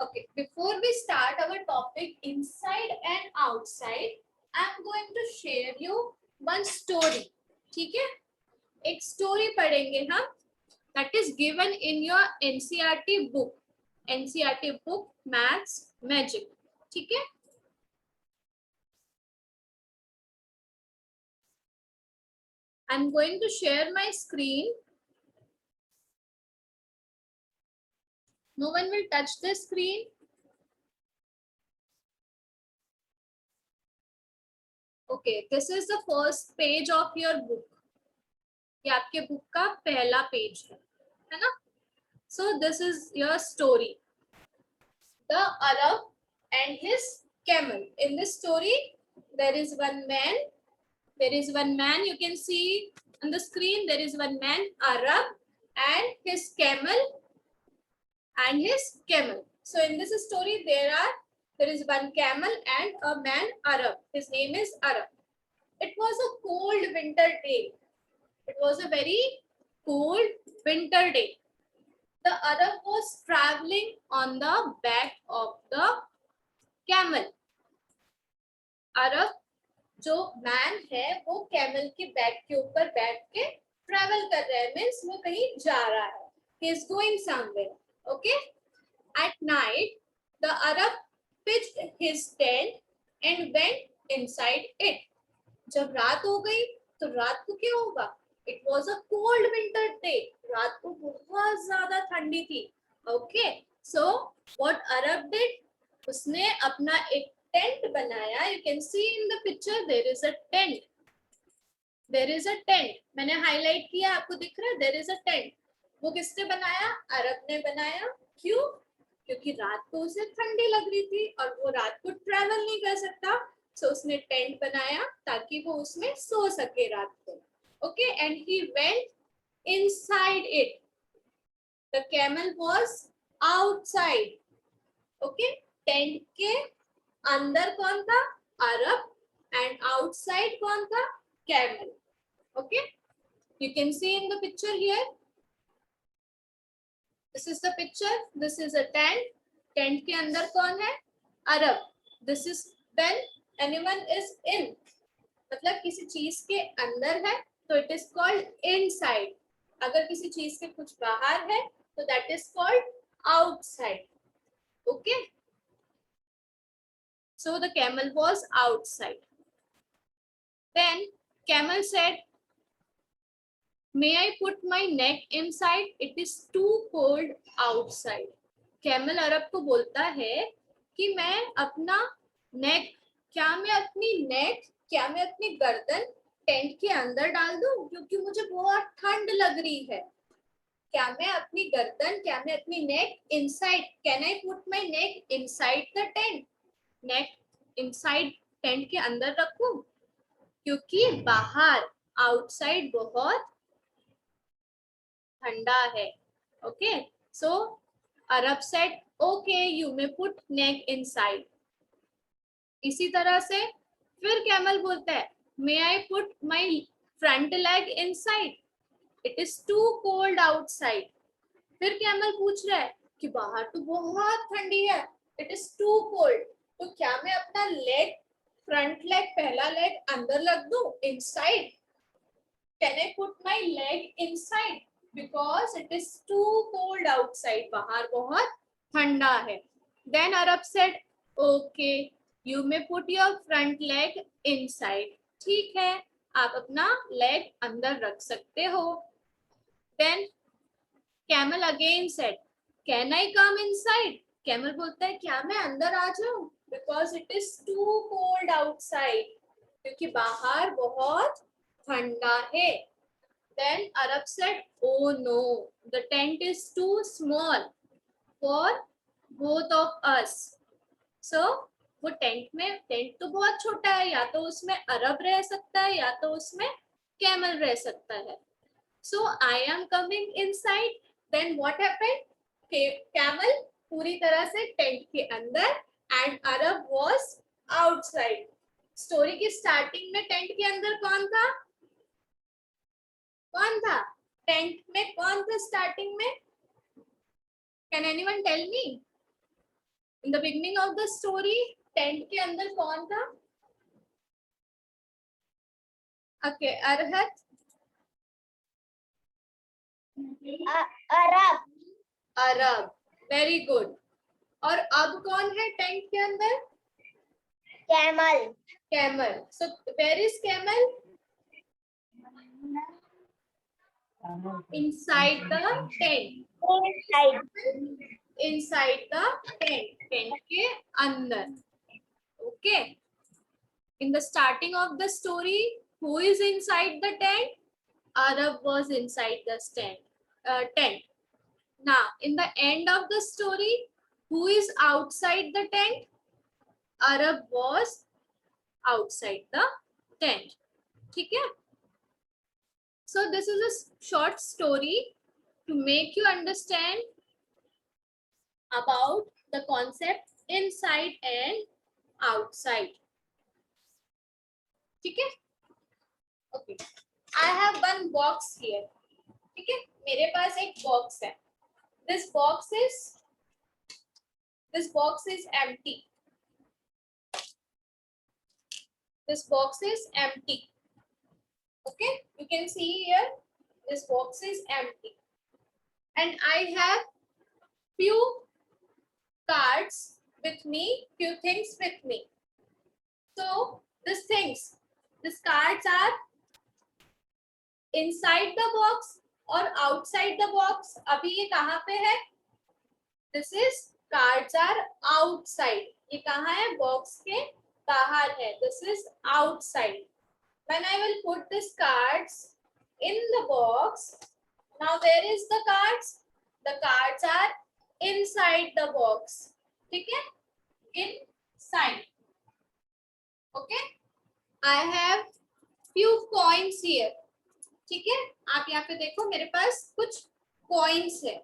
Okay, before we start our topic inside and outside, I'm going to share you one story. ठीक है, एक story पढ़ेंगे हम. That is given in your NCERT book. NCERT book Maths Magic. ठीक है. I'm going to share my screen. No one will touch the screen. Okay, this is the first page of your book. ये आपके book का पहला page है ना? So this is your story. The Arab and his camel. In this story, there is one man. There is one man. You can see on the screen. There is one man, Arab, and his camel. And his camel. So in this story, there is one camel and a man, Arab. His name is Arab. It was a cold winter day. It was a very cold winter day. The Arab was traveling on the back of the camel. Arab जो man है वो camel के back के ऊपर बैठ के travel कर रहा है, मीन्स वो कहीं जा रहा है. He is going somewhere. Okay. At night, the Arab pitched his tent and went inside it. जब रात हो गई तो रात को क्या होगा? It was a cold winter day. रात को बहुत ज्यादा ठंडी थी. Okay. So what Arab did? उसने अपना एक टेंट बनाया. You can see in the picture there is a tent. There is a tent. मैंने हाईलाइट किया, आपको दिख रहा है? There is a tent. वो किसने बनाया? अरब ने बनाया. क्यों? क्योंकि रात को उसे ठंडी लग रही थी और वो रात को ट्रेवल नहीं कर सकता. So उसने टेंट बनाया ताकि वो उसमें सो सके रात को. Okay, and he went inside it. The camel was outside. Okay, tent के अंदर कौन था? अरब. And outside कौन था? Camel. Okay, you can see in the picture here. This is the picture. This is a tent. Tent के अंदर कौन है? अरब. This is when anyone is in. मतलब किसी चीज के अंदर है तो it is called inside. अगर किसी चीज के कुछ बाहर है तो that is called outside. Okay. So the camel was outside. Then camel said, "May I put my neck inside? It is too cold outside." Camel अरब को बोलता है कि मैं अपना नेक, क्या मैं अपनी गर्दन टेंट के अंदर डाल दूं क्योंकि मुझे बहुत ठंड लग रही है. क्या मैं अपनी neck inside, can I put my neck inside the tent? Neck inside tent के अंदर रखूं क्योंकि बाहर आउटसाइड बहुत ठंडा है. Okay. So Arab said, okay you may put neck inside. इसी तरह से फिर कैमल बोलता है, may I put my front leg inside? It is too cold outside. फिर कैमल पूछ रहा है कि बाहर तो बहुत ठंडी है, इट इज टू कोल्ड, तो क्या मैं अपना लेग, फ्रंट लेग, पहला लेग अंदर रख दूं inside? Can I put my leg inside because it is too cold outside, बाहर बहुत ठंडा है. Then Arab said, okay you may put your front leg inside. ठीक है, आप अपना लेग अंदर रख सकते हो. Then camel again said, can I come inside? Camel बोलता है, क्या मैं अंदर आ जाऊं? Because it is too cold outside, क्योंकि बाहर बहुत ठंडा है. Then Arab said, oh no, the tent is too small for both of us. So वो टेंट तो बहुत छोटा है, या तो उसमें अरब रह सकता है या तो उसमें कैमल रह सकता है. So I am coming inside. Then what happened? Camel पूरी तरह से टेंट के अंदर and Arab was outside. Story की स्टार्टिंग में टेंट के अंदर कौन था? टेंट में कौन था स्टार्टिंग में? Can anyone tell me? In the beginning of the story, tent के अंदर कौन था? Okay, अरहत. अरब. अरब. Very good. और अब कौन है टेंट के अंदर? Camel. Camel. So where is camel? Inside the tent. Inside the tent. Tent के अंदर. Okay. In the starting of the story, who is inside the tent? Arab was inside the tent. Now, in the end of the story, who is outside the tent? Arab was outside the tent. ठीक है? So this is a short story to make you understand about the concept inside and outside. ठीक है? Okay. I have one box here. ठीक है? मेरे पास एक box है. This box is empty. This box is empty. Okay, you can see here, this box is empty. And I have few cards with me, few things with me. So, these cards are inside the box or outside the box. अभी ये कहाँ पे है? This is cards are outside. ये कहाँ है? Box के बाहर है. This is outside. When I will put these cards in the box, now where is the cards? The cards are inside the box. ठीक है? Inside. Okay? I have few coins here. ठीक है? आप यहाँ पे देखो मेरे पास कुछ coins है.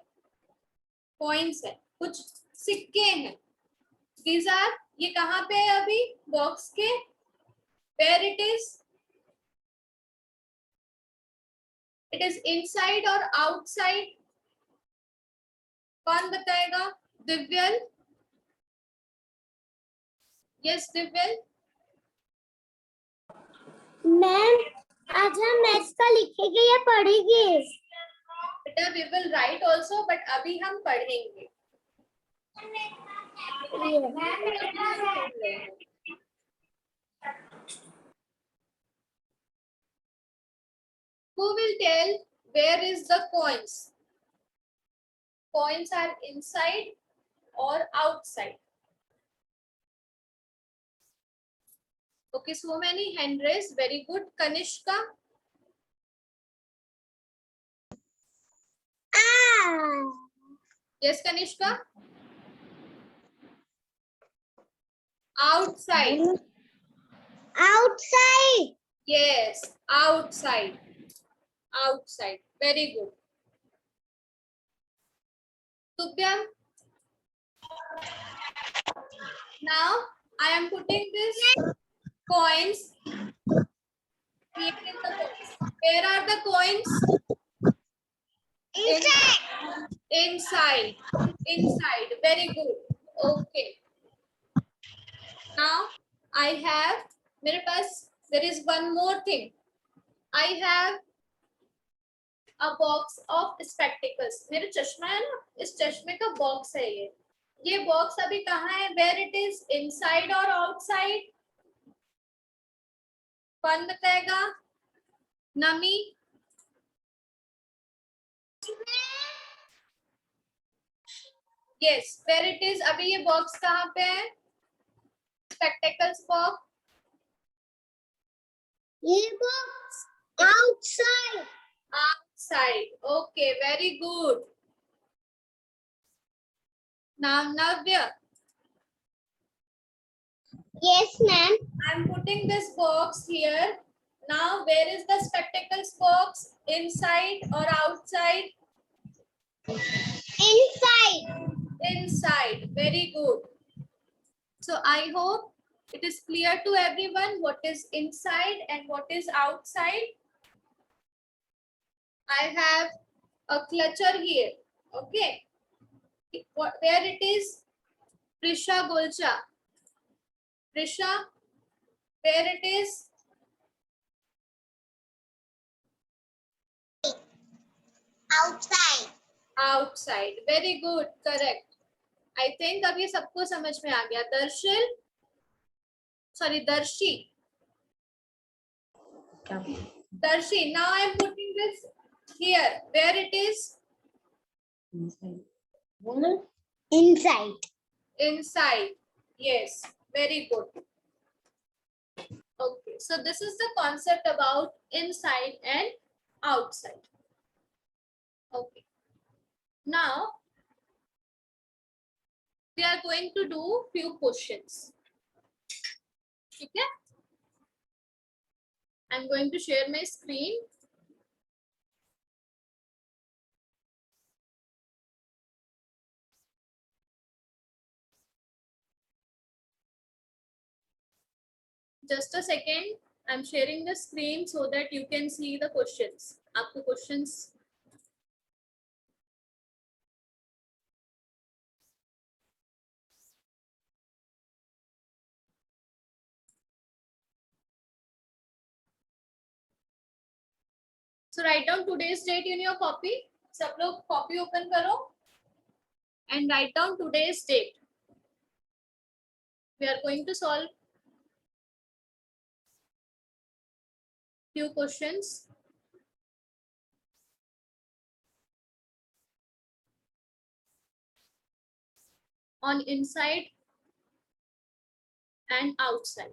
Coins है. कुछ सिक्के हैं. These are, ये कहाँ पे है अभी? Box के. Where it is? It is inside or outside? कौन बताएगा? दिव्यल? Yes, दिव्यल? मैम आज हम मैथ्स का लिखेंगे या पढ़ेंगे? बेटा we will write also, but अभी हम पढ़ेंगे. Who will tell where is the coins? Coins are inside or outside? Okay, so many hand raised. Very good. Kanishka? Yes, Kanishka? Outside. Outside. Yes, outside. Outside. Very good. Tupyam? Now, I am putting this coins here in the box. Where are the coins? Inside. Inside. Inside. Very good. Okay. Now, I have, मेरे पास, there is one more thing. I have a box of spectacles. मेरे चश्मा है ना, इस चश्मे का box है ये. ये box अभी कहाँ है? Where it is? Inside or outside? कौन बताएगा? नमी? Yes, where it is? अभी ये box कहाँ पे है? Spectacles box? ये box outside. Outside. Okay, very good. Now, Navya. Yes, ma'am. I'm putting this box here. Now, where is the spectacles box? Inside or outside? Inside. Inside. Very good. So, I hope it is clear to everyone what is inside and what is outside. I have a clutcher here. Okay. Where it is Prisha Golcha. Prisha, where it is? outside. Outside. Very good. Correct. I think अब ये सबको समझ में आ गया. Darsheel, sorry, Darshi. Darshi, now I am putting this here. Where it is? Inside. Inside. Yes. Very good. Okay. So this is the concept about inside and outside. Okay. Now we are going to do few questions. Okay. I'm going to share my screen. Just a second. I'm sharing the screen so that you can see the questions. आपको questions So write down today's date in your copy. सब लोग copy open करो and write down today's date. We are going to solve few questions. On inside and outside.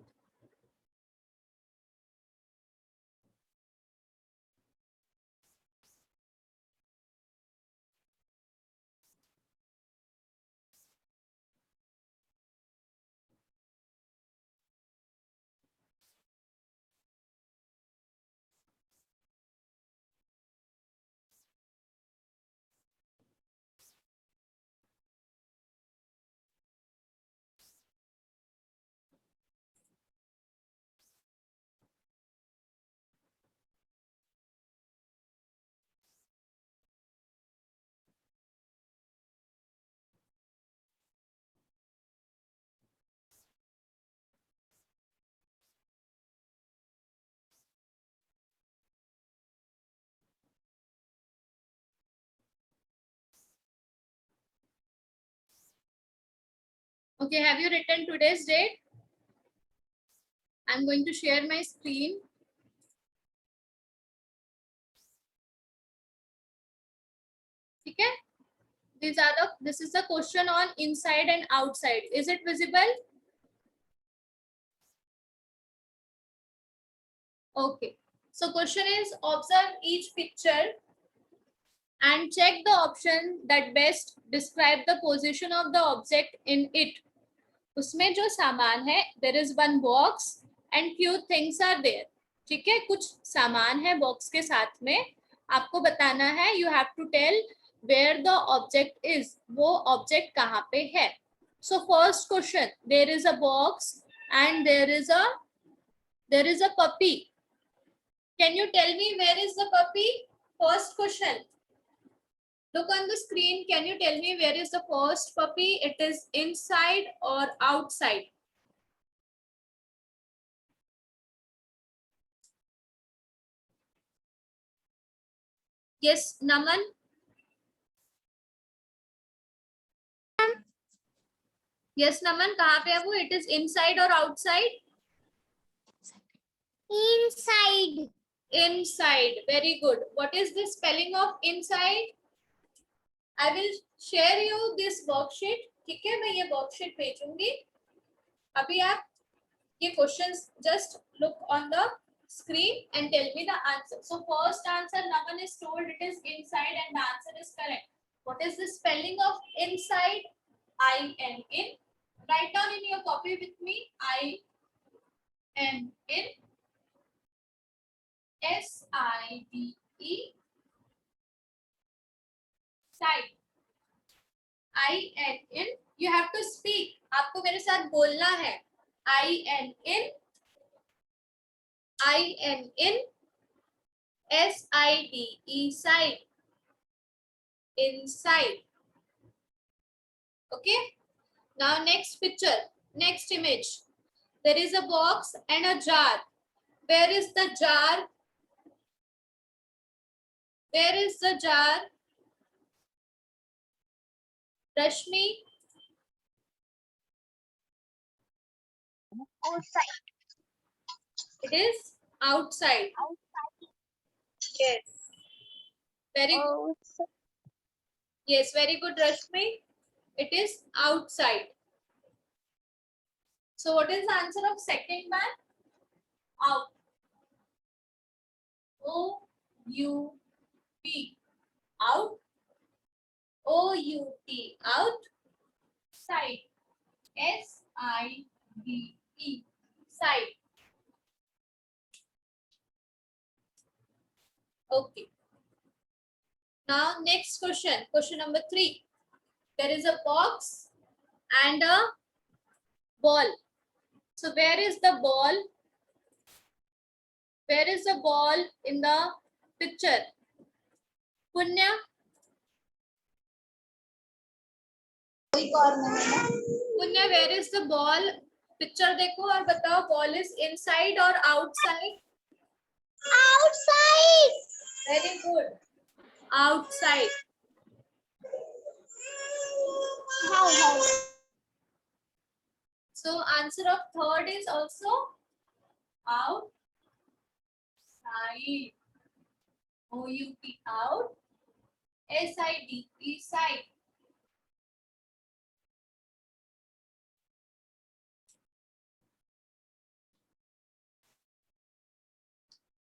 Okay, have you written today's date? I'm going to share my screen. Okay. This is the question on inside and outside. Is it visible? Okay. So question is observe each picture and check the option that best describe the position of the object in it. उसमें जो सामान है, there is one box and few things are there. ठीक है, कुछ सामान है box के साथ में, आपको बताना है. You have to tell where the object is. वो ऑब्जेक्ट कहाँ पे है. So first question, there is a box and there is a puppy. Can you tell me where is the puppy? First question. Look on the screen. Can you tell me where is the first puppy? It is inside or outside? Yes, Naman. Yes, Naman. कहाँ पे है वो? It is inside or outside? Inside. Inside. Very good. What is the spelling of inside? I will share you this worksheet. ठीक है, मैं ये worksheet भेजूंगी. अभी आप ये questions just look on the screen and tell me the answer. So first answer, Naman is told it is inside and the answer is correct. What is the spelling of inside? I-N-in. Write down in your copy with me. I-N-in. S-I-D-E. Side. I-N-in. You have to speak. आपको मेरे साथ बोलना है. I-N-in. I-N-in. S-I-D-E. Side. Inside. Okay. Now next picture, next image. There is a box and a jar. Where is the jar? Where is the jar? Rashmi? Outside. It is outside. Yes. Very good. Outside. Yes, very good, Rashmi. It is outside. So what is the answer of second one? Out. O-U-T. Out. O-U-T. Out. Side. S-I-D-E. Side. Okay. Now next question. Question number 3. There is a box and a ball. So where is the ball? Where is the ball in the picture? Punya? Punya, where is the ball? Picture देखो और बताओ ball is inside or outside? Outside. Very good. Outside. How? So answer of third is also outside. O-U-T out. S-I-D-E side.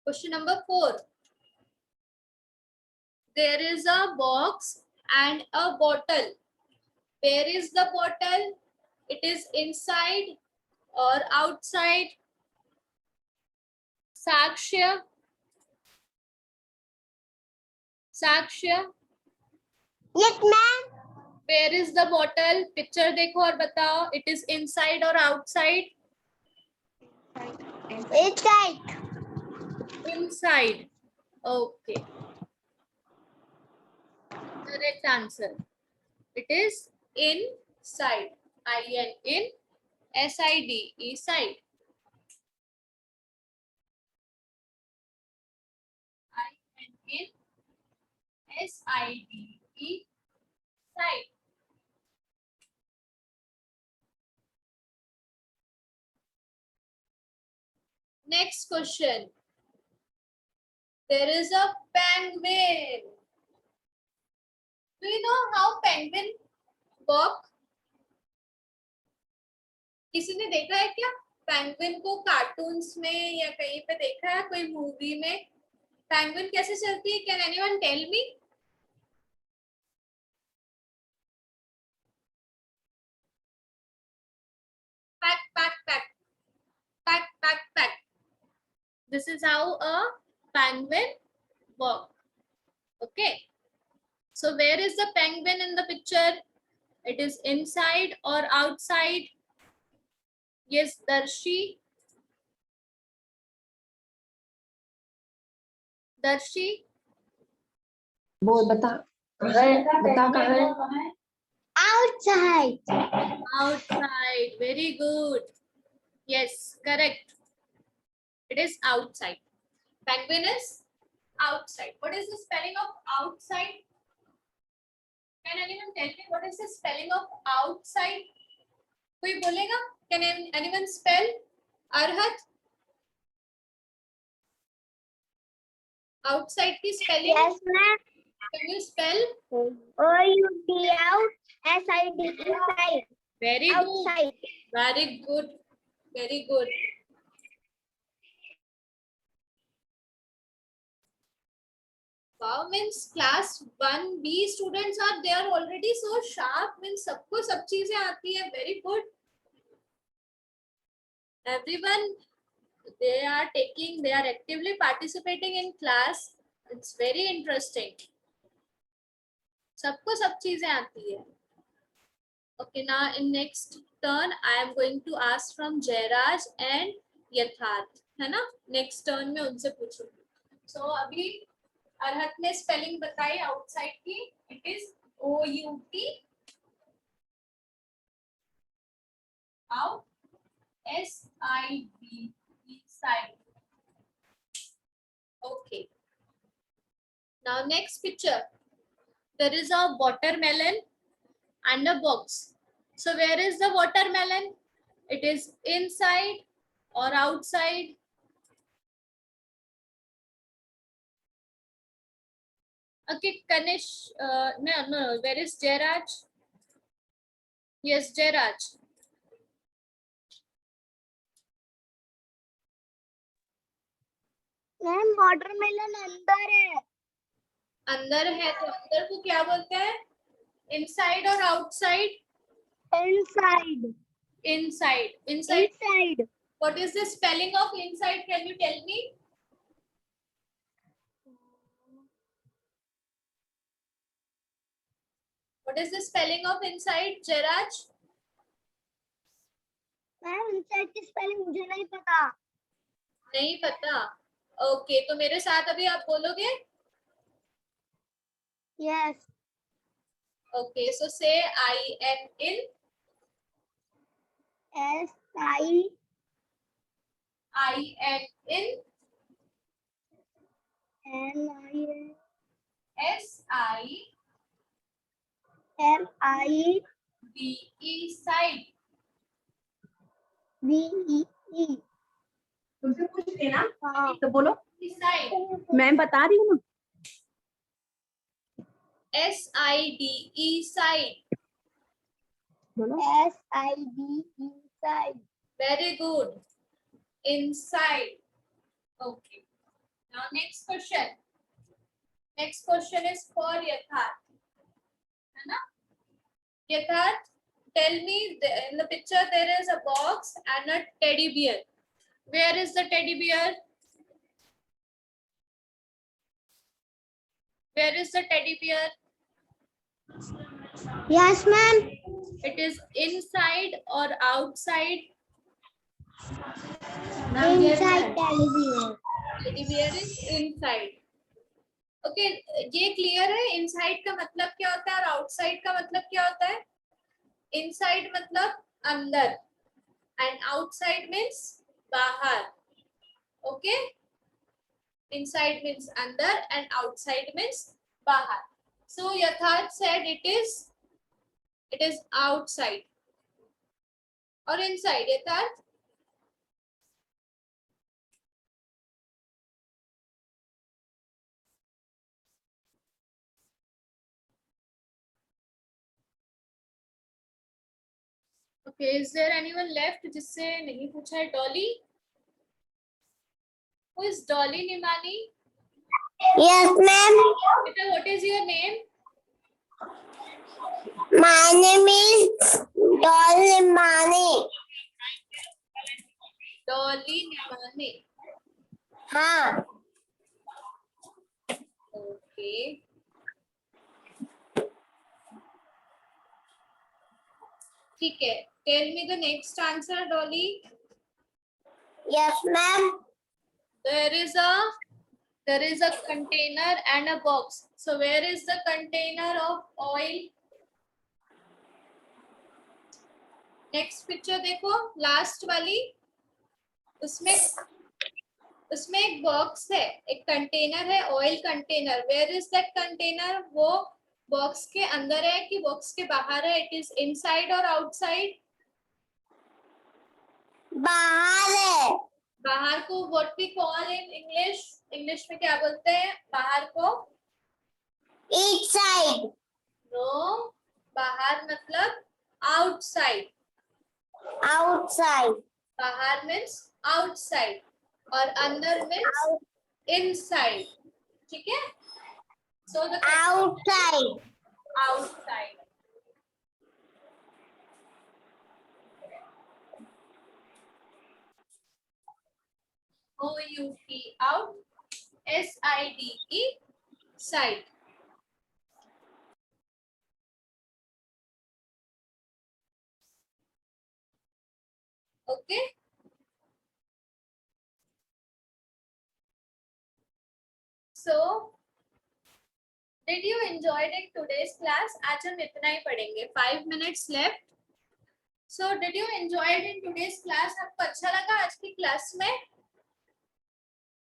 Question number 4. There is a box and a bottle. Where is the bottle? It is inside or outside? Sakshya? Sakshya? Yes, ma'am. Where is the bottle? Picture देखो और बताओ. It is inside or outside? Inside. Inside. Okay. Correct answer. It is inside. I-N in. S-I-D-E side. I-N in. S-I-D-E side. Next question. There is a penguin. Do you know how penguin walk? किसी ने देखा है क्या penguin को cartoons में या कहीं पे देखा है कोई मूवी में पेंगुइन कैसे चलती है कैन एनीवन टेल मी पैक पैक पैक पैक पैक पैक this is how a penguin walk okay so where is the penguin in the picture it is inside or outside yes Darshi बोल बता कहाँ है Outside. outside very good yes correct it is outside penguin is outside what is the spelling of outside can anyone tell me what is the spelling of outside कोई बोलेगा can anyone spell arhat outside की spelling Yes, ma'am. can you spell O-U-T out. S-I-D inside. very Outside. good very good very good wow means class 1B students are they are already so sharp means सबको सब चीजें आती है very good everyone they are actively participating in class it's very interesting सबको सब चीजें आती है okay now in next turn I am going to ask from Jairaj and Yatharth है ना next turn में उनसे पूछूंगी so अभी अरहत ने स्पेलिंग बताई आउटसाइड की it is O-U-T Out. S-I-D-E, side. Okay. Now next picture. There is a watermelon and a box. So where is the watermelon? It is inside or outside? Okay, Kanish, no. Where is Jairaj? Yes, Jairaj. Ma'am watermelon अंदर है. अंदर है तो अंदर को क्या बोलते हैं? इनसाइड और outside? Inside. Inside. Inside. Inside. What is the spelling of inside? Can you tell me? What is the spelling of inside, Jairaj? Ma'am inside की स्पेलिंग मुझे नहीं पता. नहीं पता. ओके, तो मेरे साथ अभी आप बोलोगे? Yes. Okay, so say I-N in. S-I-I-N. I-N in. S-I-D-E, side. B-E-E. तुमसे पूछ लेना हाँ. तो बोलो. Side. मैं बता रही हूँ ना. S-I-D-E, side. बोलो. S-I-D-E. Side. Very good. Inside. Okay. Now next question. Next question is for Yatharth. है ना? Yatharth, tell me, in the picture there is a box and a teddy bear. Where is the teddy bear? Where is the teddy bear? Yes, ma'am. It is inside or outside? Inside teddy bear. Teddy bear is inside. Okay, ये clear है? Inside का मतलब क्या होता है और outside का मतलब क्या होता है? इनसाइड मतलब अंदर एंड आउटसाइड मीन्स बाहर. ओके, इनसाइड मीन्स अंदर एंड आउटसाइड मीन्स बाहर. So Yatharth said it is outside और inside. Yatharth, okay, is there anyone left जिससे नहीं पूछा है? Dolly. Who is Dolly Nimani? Yes, ma'am. बेटा, what is your name? My name is Dolly Mani. Dolly Nimani. हाँ. Okay. ठीक है. Tell me the next answer, Dolly. Yes, ma'am. There is a container and a box. So where is the container of oil? Next picture देखो, last वाली. उसमें एक box है, एक container है, oil container. Where is that container? वो box के अंदर है कि बॉक्स के बाहर है? इट इज इनसाइड और आउटसाइड? बाहर है. बाहर को what we call in English? English में क्या बोलते हैं बाहर को? Each side. नो, बाहर मतलब आउटसाइड. Outside. बाहर मीन्स आउटसाइड और अंदर मीन्स इनसाइड. ठीक है? So the Outside. Outside. O-U-T, out. S-I-D-E, side. Okay. So, did you enjoy it in today's class? आज हम इतना ही पढ़ेंगे. 5 minutes left. So did you enjoy it in today's class? आपको अच्छा लगा आज की क्लास में?